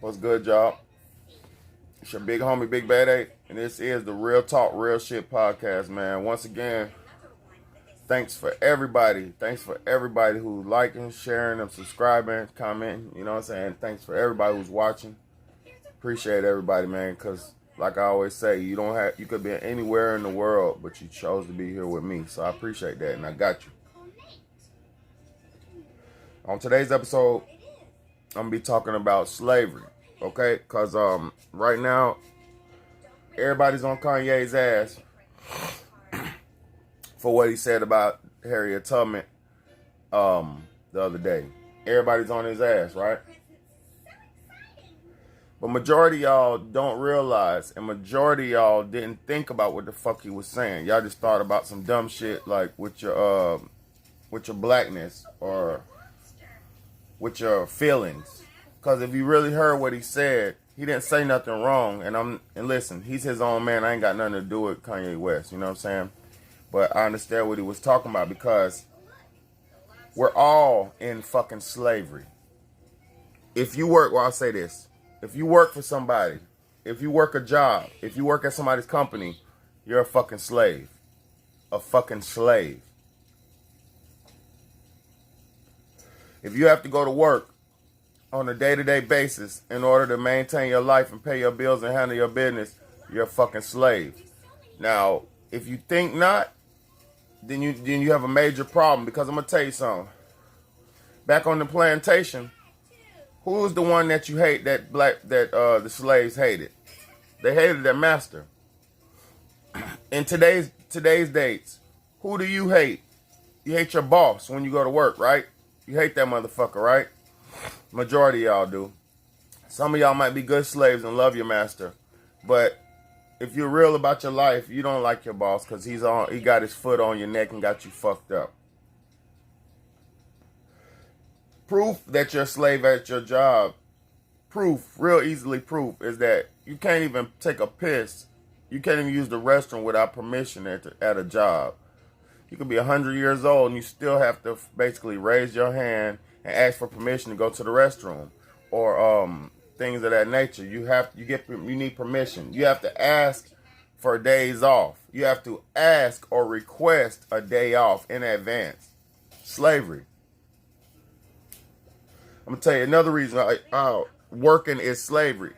What's good, y'all? It's your big homie, Big Bad 8, and this is the Real Talk, Real Shit podcast, man. Once again, thanks for everybody. Thanks for everybody who's liking, sharing, and subscribing, commenting. You know what I'm saying? Thanks for everybody who's watching. Appreciate everybody, man, because like I always say, you could be anywhere in the world, but you chose to be here with me. So I appreciate that, and I got you. On today's episode, I'm going to be talking about slavery. Okay, because right now, everybody's on Kanye's ass for what he said about Harriot Tubman the other day. Everybody's on his ass, right? But majority of y'all don't realize, and majority of y'all didn't think about what the fuck he was saying. Y'all just thought about some dumb shit like with your blackness or with your feelings. Because if you really heard what he said, he didn't say nothing wrong. And listen, he's his own man. I ain't got nothing to do with Kanye West. You know what I'm saying? But I understand what he was talking about because we're all in fucking slavery. If you work, well, I'll say this. If you work for somebody, if you work a job, if you work at somebody's company, you're a fucking slave. A fucking slave. If you have to go to work on a day-to-day basis in order to maintain your life and pay your bills and handle your business, you're a fucking slave. Now, if you think not, then you have a major problem, because I'm gonna tell you something. Back on the plantation, who was the one that you hate that the slaves hated? They hated their master. In today's dates, who do you hate? You hate your boss when you go to work, right? You hate that motherfucker, right? Majority of y'all do. Some of y'all might be good slaves and love your master, but if you're real about your life, you don't like your boss because he got his foot on your neck and got you fucked up. Proof that you're a slave at your job, real easily proof, is that you can't even take a piss. You can't even use the restroom without permission at a job. You could be 100 years old and you still have to basically raise your hand and ask for permission to go to the restroom, or things of that nature. You need permission. You have to ask for days off. You have to ask or request a day off in advance. Slavery. I'm gonna tell you another reason working is slavery.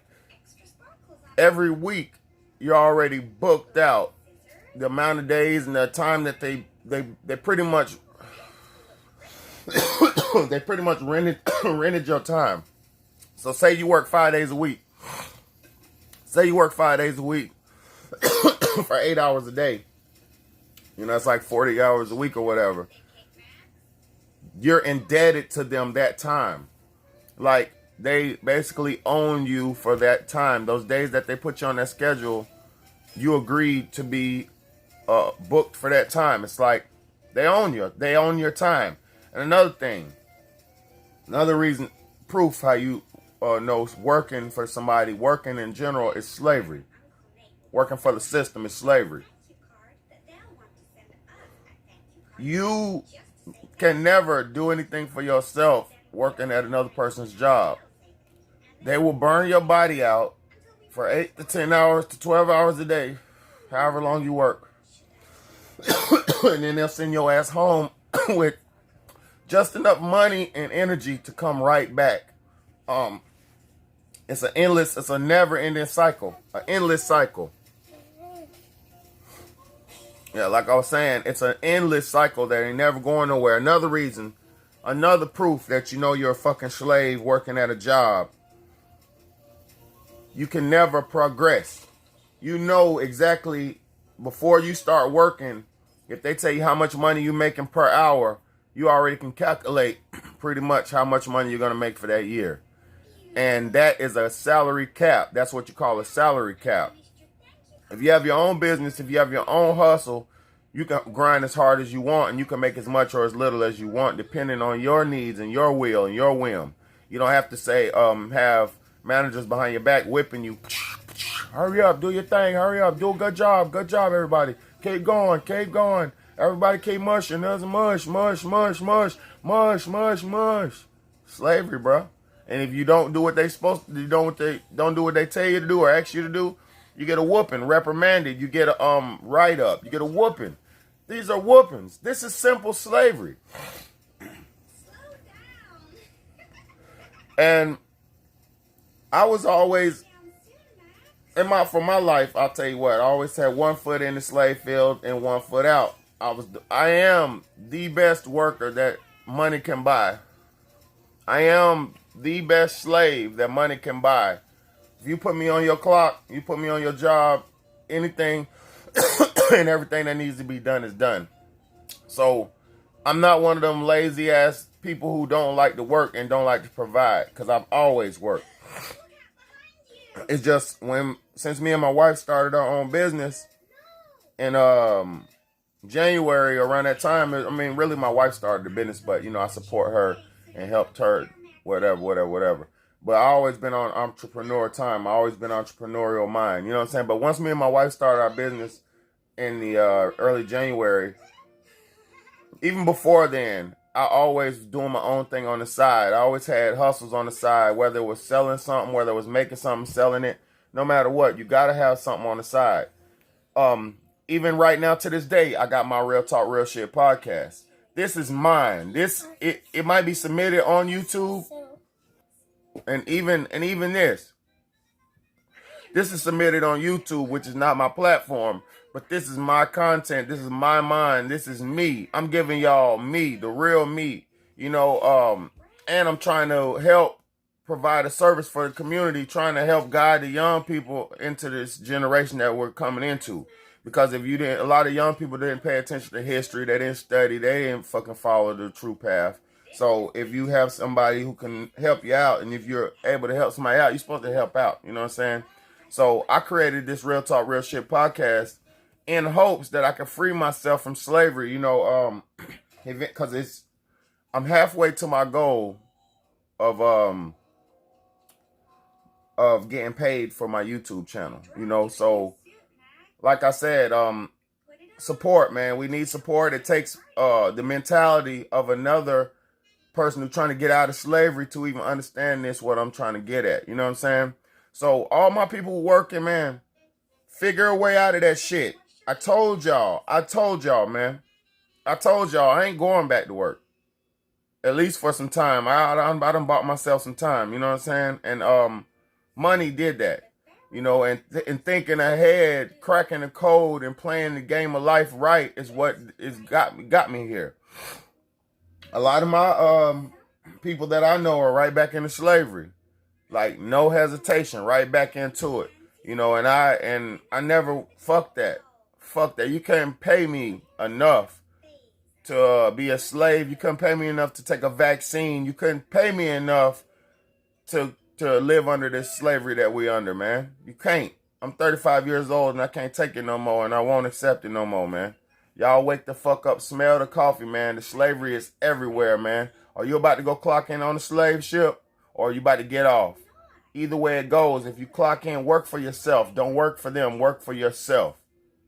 Every week you're already booked out. The amount of days and the time that they pretty much they pretty much rented your time. So say you work 5 days a week. Say you work 5 days a week for 8 hours a day. You know, it's like 40 hours a week or whatever. You're indebted to them that time. Like, they basically own you for that time. Those days that they put you on that schedule, you agreed to be booked for that time. It's like they own you. They own your time. And another thing, another reason, proof how you know working for somebody, working in general, is slavery. Working for the system is slavery. You can never do anything for yourself working at another person's job. They will burn your body out for 8 to 10 hours to 12 hours a day, however long you work. And then they'll send your ass home with just enough money and energy to come right back. It's a never-ending cycle, an endless cycle. Yeah, like I was saying, it's an endless cycle that ain't never going nowhere. Another reason, another proof that you know you're a fucking slave working at a job. You can never progress. You know exactly before you start working, if they tell you how much money you're making per hour, you already can calculate pretty much how much money you're going to make for that year. And that is a salary cap. That's what you call a salary cap. If you have your own business, if you have your own hustle, you can grind as hard as you want and you can make as much or as little as you want, depending on your needs and your will and your whim. You don't have to say, have managers behind your back whipping you. Hurry up, do your thing, hurry up, do a good job, everybody. Keep going, keep going. Everybody keep mushing. There's a mush. Slavery, bro. And if you don't do what they supposed to, don't do what they tell you to do or ask you to do, you get a whooping, reprimanded. You get a write up. You get a whooping. These are whoopings. This is simple slavery. And I was always for my life. I'll tell you what. I always had one foot in the slave field and one foot out. I am the best worker that money can buy. I am the best slave that money can buy. If you put me on your clock, you put me on your job, anything and everything that needs to be done is done. So I'm not one of them lazy ass people who don't like to work and don't like to provide, because I've always worked. It's just since me and my wife started our own business in January, around that time, I mean, really my wife started the business, but I support her and helped her, whatever. But I always been on entrepreneur time. I always been entrepreneurial mind. You know what I'm saying? But once me and my wife started our business in the early January, even before then, I always doing my own thing on the side. I always had hustles on the side, whether it was selling something, whether it was making something, selling it. No matter what, you got to have something on the side. Even right now to this day, I got my Real Talk Real Shit podcast. This is mine. It might be submitted on YouTube. And even this is submitted on YouTube, which is not my platform, but this is my content. This is my mind. This is me. I'm giving y'all me, the real me, and I'm trying to help provide a service for the community, trying to help guide the young people into this generation that we're coming into. Because if you didn't, a lot of young people didn't pay attention to history, they didn't study, they didn't fucking follow the true path. So if you have somebody who can help you out, and if you're able to help somebody out, you're supposed to help out. You know what I'm saying? So I created this Real Talk Real Shit podcast in hopes that I can free myself from slavery. Because I'm halfway to my goal of getting paid for my YouTube channel. So like I said, support, man. We need support. It takes the mentality of another person who's trying to get out of slavery to even understand what I'm trying to get at. You know what I'm saying? So all my people working, man, figure a way out of that shit. I told y'all, man. I told y'all I ain't going back to work. At least for some time. I done bought myself some time. You know what I'm saying? And money did that. And thinking ahead, cracking the code, and playing the game of life right is what got me here. A lot of my people that I know are right back into slavery, like no hesitation, right back into it. And I never fuck that. You can't pay me enough to be a slave. You couldn't pay me enough to take a vaccine. You couldn't pay me enough to live under this slavery that we under, man. You can't. I'm 35 years old and I can't take it no more, and I won't accept it no more, man. Y'all wake the fuck up. Smell the coffee, man. The slavery is everywhere, man. Are you about to go clock in on a slave ship, or are you about to get off? Either way it goes, if you clock in, work for yourself. Don't work for them. Work for yourself.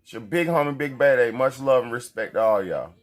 It's your big homie, Big Bad A. Much love and respect to all y'all.